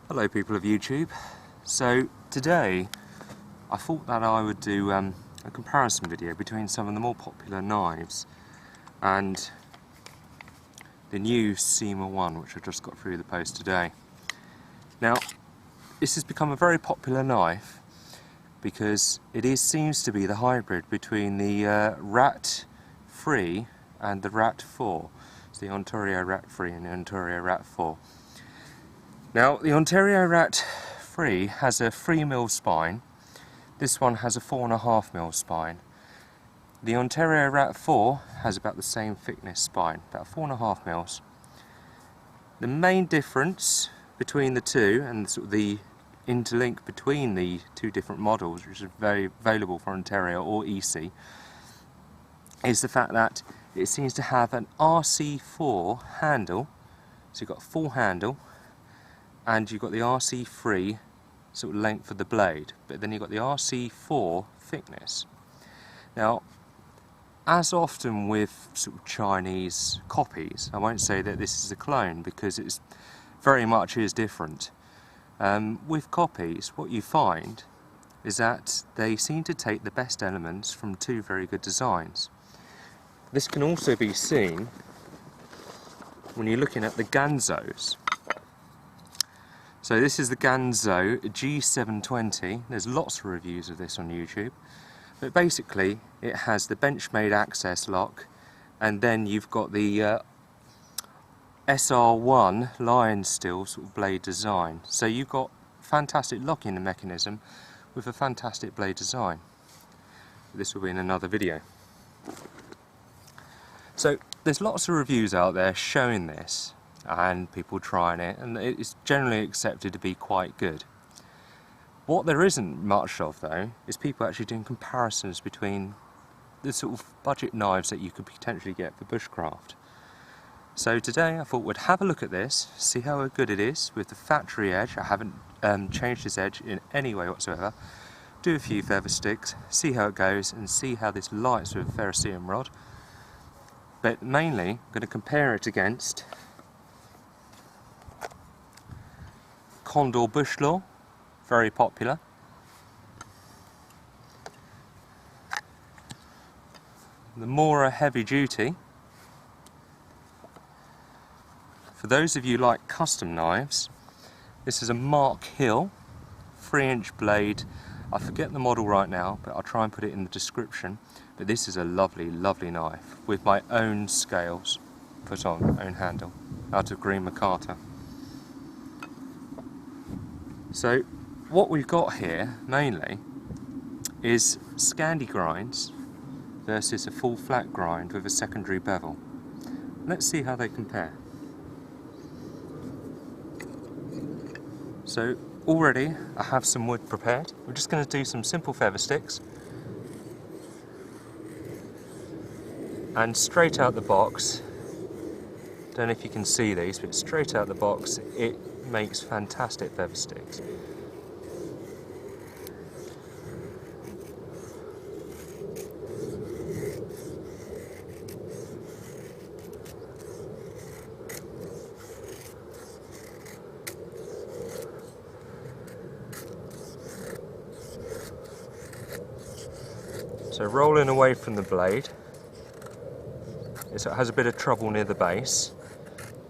Hello people of YouTube. So today I thought that I would do a comparison video between some of the more popular knives and the new CIMA one, which I just got through the post today. Now this has become a very popular knife because it seems to be the hybrid between the Rat 3 and the Rat 4. It's the Ontario Rat 3 and the Ontario Rat 4. Now, the Ontario Rat 3 has a 3mm spine. This one has a 4.5mm spine. The Ontario Rat 4 has about the same thickness spine, about 4.5mm. The main difference between the two, and sort of the interlink between the two different models, which are very available for Ontario or EC, is the fact that it seems to have an RC4 handle. So you've got a full handle, and you've got the RC3 sort of length of the blade, but then you've got the RC4 thickness. Now, as often with sort of Chinese copies, I won't say that this is a clone because it's very much is different. With copies, what you find is that they seem to take the best elements from two very good designs. This can also be seen when you're looking at the Ganzos. So this is the Ganzo G720. There's lots of reviews of this on YouTube, but basically it has the Benchmade access lock, and then you've got the SR1 Lion Steel sort of blade design. So you've got fantastic locking mechanism with a fantastic blade design. This will be in another video. So there's lots of reviews out there showing this and people trying it, and it's generally accepted to be quite good. What there isn't much of though is people actually doing comparisons between the sort of budget knives that you could potentially get for bushcraft. So today I thought we'd have a look at this, see how good it is with the factory edge. I haven't changed this edge in any way whatsoever. Do a few feather sticks, see how it goes, and see how this lights with a ferrocerium rod. But mainly I'm going to compare it against Condor Bushlore, very popular. The Mora heavy duty. For those of you who like custom knives, this is a Mark Hill 3-inch blade. I forget the model right now, but I'll try and put it in the description. But this is a lovely, lovely knife with my own scales put on, own handle, out of green micarta. So what we've got here mainly is Scandi grinds versus a full flat grind with a secondary bevel. Let's see how they compare. So already I have some wood prepared. We're just going to do some simple feather sticks, and straight out the box, don't know if you can see these, but straight out the box it makes fantastic feather sticks. So rolling away from the blade, it has a bit of trouble near the base,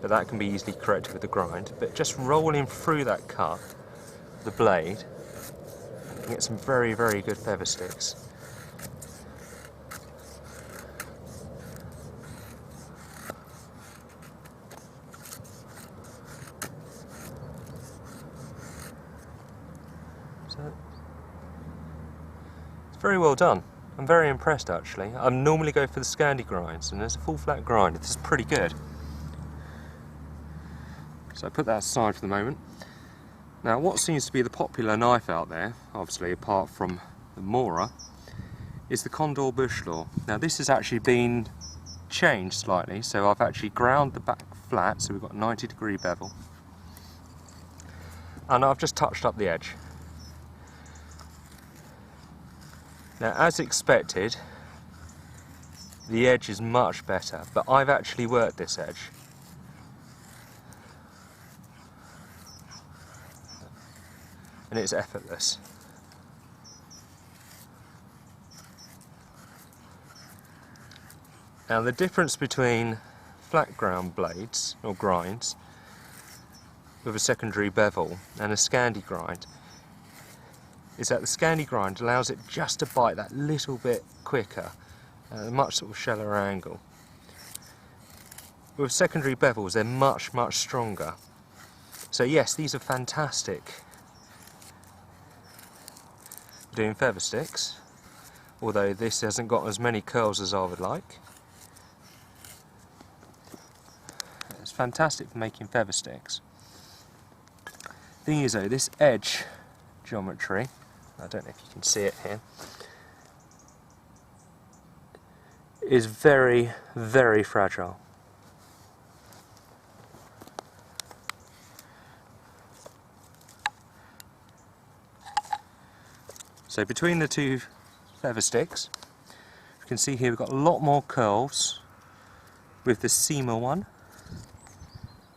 but that can be easily corrected with the grind. But just rolling through that cut, the blade, you can get some very, very good feather sticks. So it's very well done. I'm very impressed actually. I normally go for the Scandi grinds, and there's a full flat grind. This is pretty good. So I put that aside for the moment. Now what seems to be the popular knife out there, obviously apart from the Mora, is the Condor Bushlore. Now this has actually been changed slightly, so I've actually ground the back flat, so we've got 90-degree bevel. And I've just touched up the edge. Now, as expected, the edge is much better, but I've actually worked this edge. and it's effortless. Now the difference between flat ground blades or grinds with a secondary bevel and a Scandi grind is that the Scandi grind allows it just to bite that little bit quicker at a much sort of shallower angle. With secondary bevels they're much stronger. So yes, these are fantastic for doing feather sticks, although this hasn't got as many curls as I would like. It's fantastic for making feather sticks. Thing is though, this edge geometry, I don't know if you can see it here, is very fragile. So between the two feather sticks, you can see here we've got a lot more curls with the CIMA one,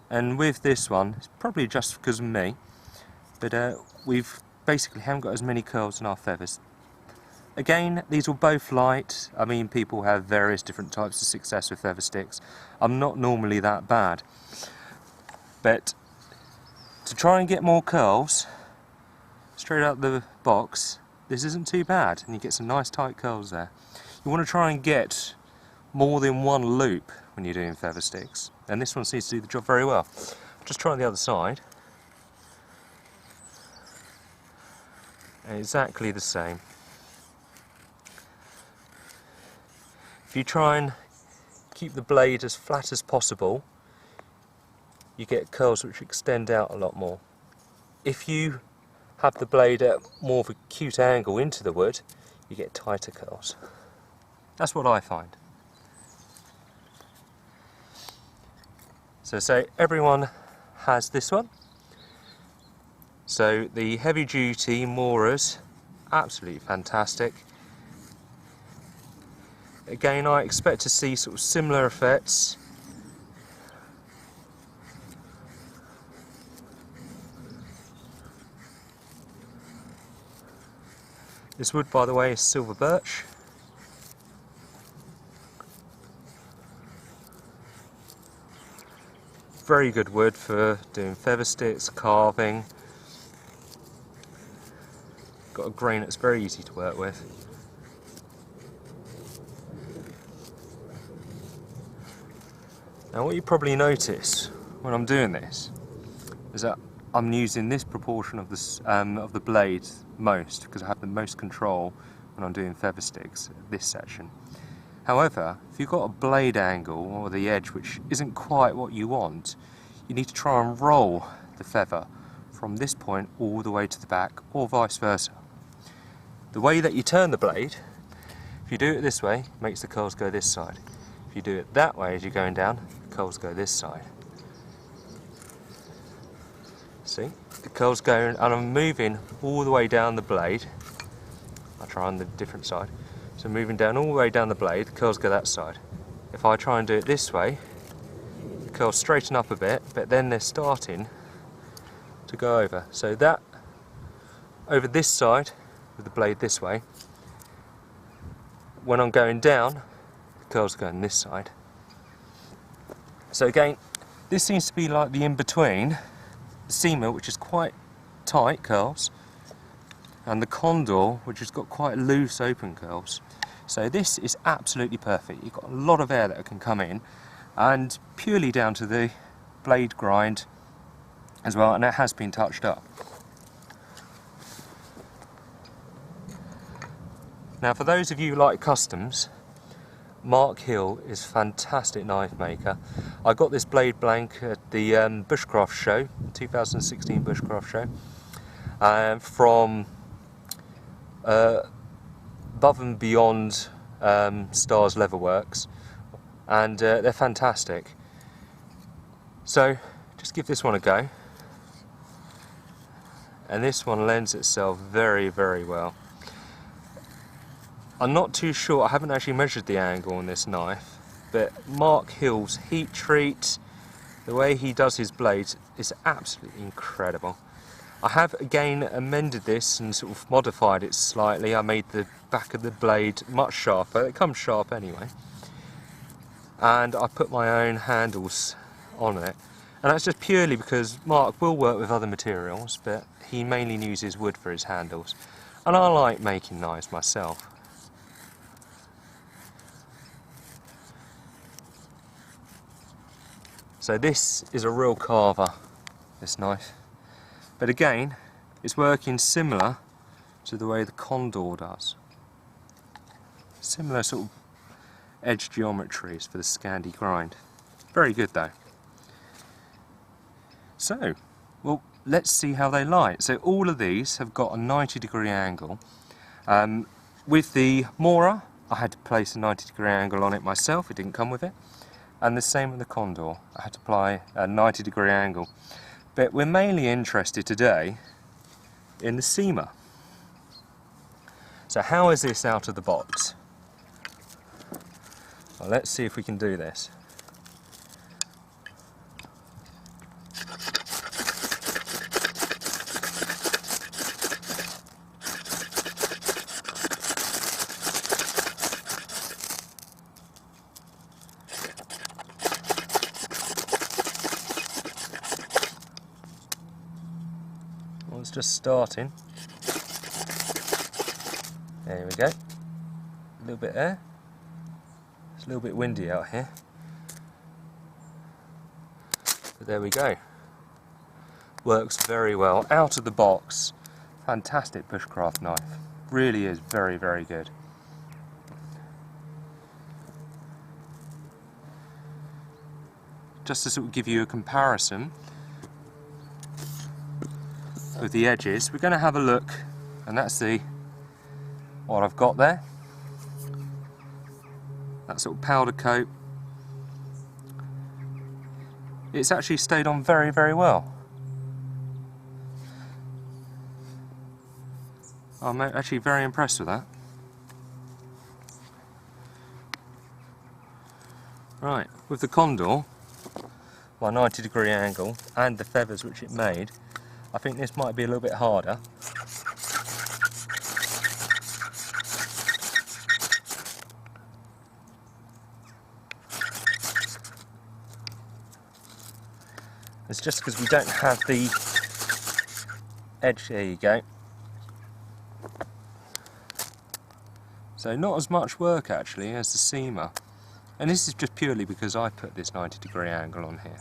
and with this one, it's probably just because of me, but we've basically haven't got as many curls in our feathers. Again, these were both light. I mean, people have various different types of success with feather sticks. I'm not normally that bad, but to try and get more curls straight out the box, this isn't too bad, and you get some nice tight curls there. You want to try and get more than one loop when you're doing feather sticks, and this one seems to do the job very well. Just try the other side. Exactly the same. If you try and keep the blade as flat as possible, you get curls which extend out a lot more. If you have the blade at more of a acute angle into the wood, you get tighter curls. That's what I find. So everyone has this one. So the heavy duty Moras, absolutely fantastic. Again, I expect to see sort of similar effects. This wood, by the way, is silver birch. Very good wood for doing feather sticks, carving. Got a grain that's very easy to work with. Now what you probably notice when I'm doing this is that I'm using this proportion of the blade most, because I have the most control when I'm doing feather sticks, this section. However, if you've got a blade angle or the edge which isn't quite what you want, you need to try and roll the feather from this point all the way to the back, or vice versa. The way that you turn the blade, if you do it this way, makes the curls go this side. If you do it that way as you're going down, the curls go this side. See? The curls go, and I'm moving all the way down the blade. I'll try on the different side. So moving down all the way down the blade, the curls go that side. If I try and do it this way, the curls straighten up a bit, but then they're starting to go over. So that over this side, with the blade this way, when I'm going down, the curls go on this side. So again, this seems to be like the in-between. The CIMA, which is quite tight curls, and the Condor, which has got quite loose open curls. So this is absolutely perfect. You've got a lot of air that can come in, and purely down to the blade grind as well, and it has been touched up. Now for those of you who like customs, Mark Hill is a fantastic knife maker. I got this blade blank at the Bushcraft Show, 2016 Bushcraft Show, from Above and Beyond Stars Leatherworks, and they're fantastic. So just give this one a go, and this one lends itself very well. I'm not too sure, I haven't actually measured the angle on this knife, but Mark Hill's heat treat, the way he does his blades is absolutely incredible. I have again amended this and sort of modified it slightly. I made the back of the blade much sharper. It comes sharp anyway. And I put my own handles on it. And that's just purely because Mark will work with other materials, but he mainly uses wood for his handles. And I like making knives myself. So this is a real carver, this knife. But again, it's working similar to the way the Condor does. Similar sort of edge geometries for the Scandi grind. Very good though. So, well, let's see how they light. So all of these have got a 90-degree angle. With the Mora, I had to place a 90-degree angle on it myself, it didn't come with it. And the same with the Condor, I had to apply a 90-degree angle. But we're mainly interested today in the CIMA. So how is this out of the box? Well, let's see if we can do this. Well, it's just starting. There we go. A little bit there. It's a little bit windy out here. But there we go. Works very well. Out of the box. Fantastic bushcraft knife. Really is very, very good. Just to sort of give you a comparison of the edges, we're going to have a look, and that's what I've got there. That sort of powder coat. It's actually stayed on very, very well. I'm actually very impressed with that. Right, with the Condor, my 90-degree angle and the feathers which it made, I think this might be a little bit harder. It's just because we don't have the edge. There you go. So not as much work actually as the CIMA. And this is just purely because I put this 90-degree angle on here.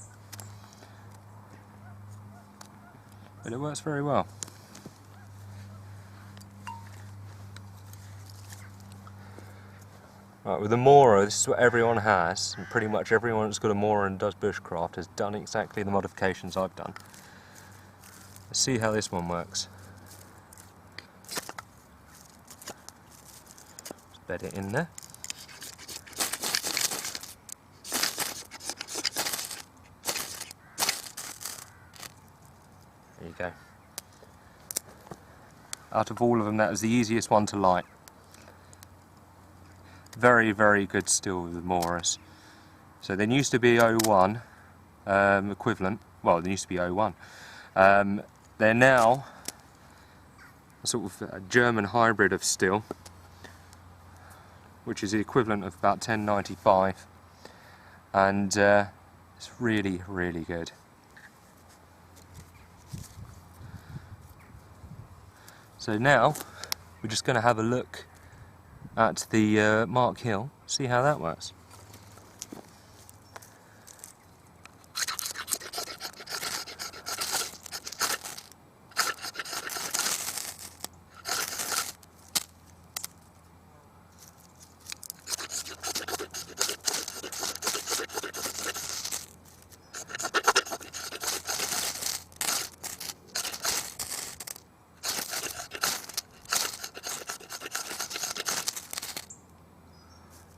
But it works very well. Right, with the Mora, this is what everyone has, and pretty much everyone that's got a Mora and does bushcraft has done exactly the modifications I've done. Let's see how this one works. Just bed it in there. There you go. Out of all of them, that was the easiest one to light. Very, very good still with the Moras. So there used to be 01 equivalent. Well, there used to be 01. They're now a sort of a German hybrid of steel, which is the equivalent of about 1095, and it's really, really good. So now we're just going to have a look at the Mark Hill, see how that works.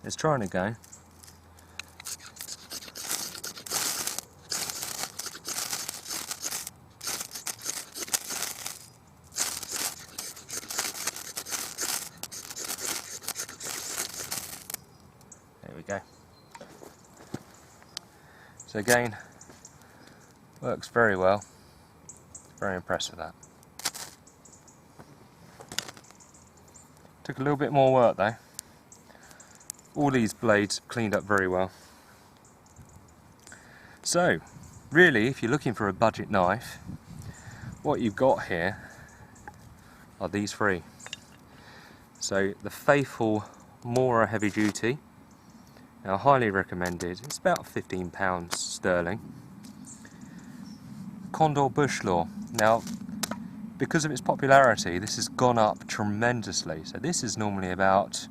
It's trying to go. There we go. So again, works very well. Very impressed with that. Took a little bit more work though. All these blades cleaned up very well. So, really, if you're looking for a budget knife, what you've got here are these three. So, the faithful Mora heavy duty, now highly recommended, it's about £15 sterling. Condor Bushlore, now because of its popularity this has gone up tremendously, so this is normally about,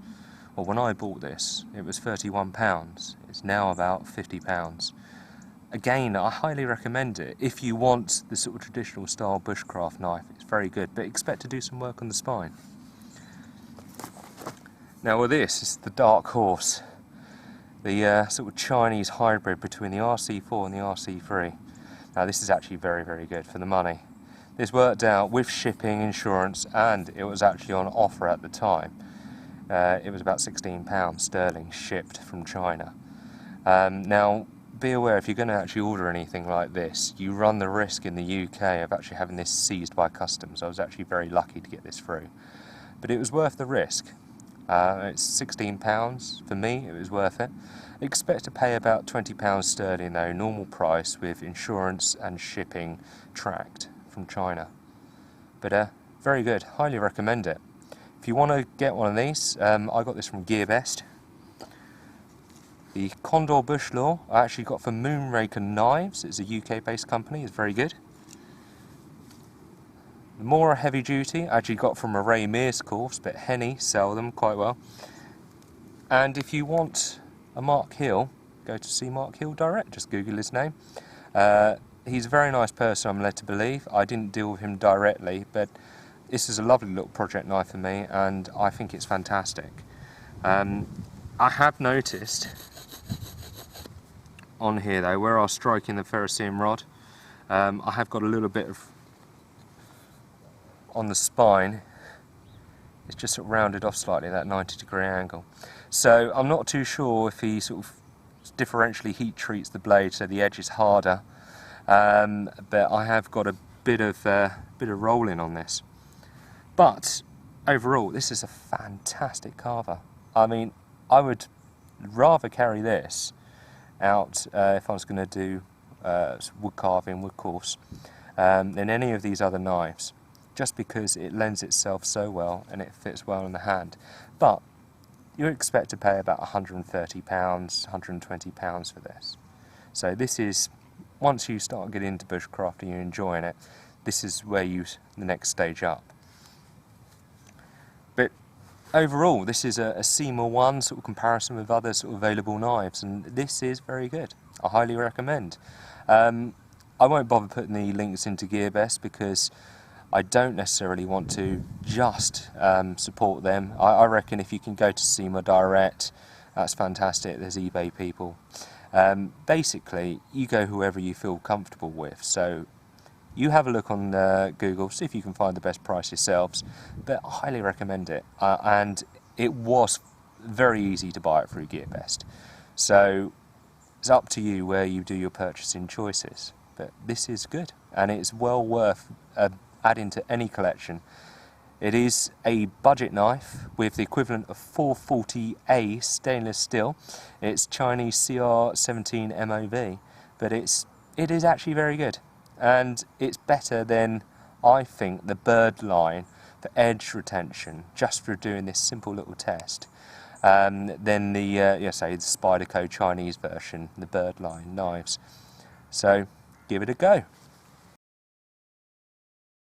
well, when I bought this it was £31, it's now about £50. Again, I highly recommend it if you want the sort of traditional style bushcraft knife. It's very good, but expect to do some work on the spine. Now with this, it's the dark horse, the sort of Chinese hybrid between the RC4 and the RC3. Now this is actually very, very good for the money. This worked out with shipping, insurance, and it was actually on offer at the time. It was about £16 sterling shipped from China. Now be aware, if you're going to actually order anything like this, you run the risk in the UK of actually having this seized by customs. I was actually very lucky to get this through, but it was worth the risk. It's £16 for me, it was worth it. Expect to pay about £20 sterling though, normal price, with insurance and shipping tracked from China. But very good, highly recommend it. If you want to get one of these, I got this from GearBest. The Condor Bushlore I actually got from Moonraker Knives. It's a UK based company, it's very good. The Mora heavy duty I actually got from a Ray Mears course, but Henny sell them quite well. And if you want a Mark Hill, go to see Mark Hill direct, just Google his name. He's a very nice person, I'm led to believe. I didn't deal with him directly, but this is a lovely little project knife for me and I think it's fantastic. I have noticed on here though, where I was striking the ferrocerium rod, I have got a little bit of, on the spine, it's just sort of rounded off slightly, that 90-degree angle. So I'm not too sure if he sort of differentially heat treats the blade so the edge is harder, but I have got a bit of rolling on this. But overall, this is a fantastic carver. I mean, I would rather carry this out if I was going to do wood carving, wood course, than any of these other knives, just because it lends itself so well and it fits well in the hand. But you expect to pay about £130, £120 for this. So this is, once you start getting into bushcraft and you're enjoying it, this is where the next stage up. But overall, this is a CIMA 1 sort of comparison with other sort of available knives, and this is very good. I highly recommend. I won't bother putting the links into GearBest because I don't necessarily want to just support them. I reckon if you can go to CIMA direct, that's fantastic. There's eBay people. Basically, you go whoever you feel comfortable with. So you have a look on Google, see if you can find the best price yourselves, but I highly recommend it. And it was very easy to buy it through GearBest. So it's up to you where you do your purchasing choices. But this is good, and it's well worth adding to any collection. It is a budget knife with the equivalent of 440A stainless steel. It's Chinese CR17 MOV, but it is actually very good. And it's better than, I think, the bird line for edge retention, just for doing this simple little test, than the say the Spyderco Chinese version, the bird line knives. So give it a go.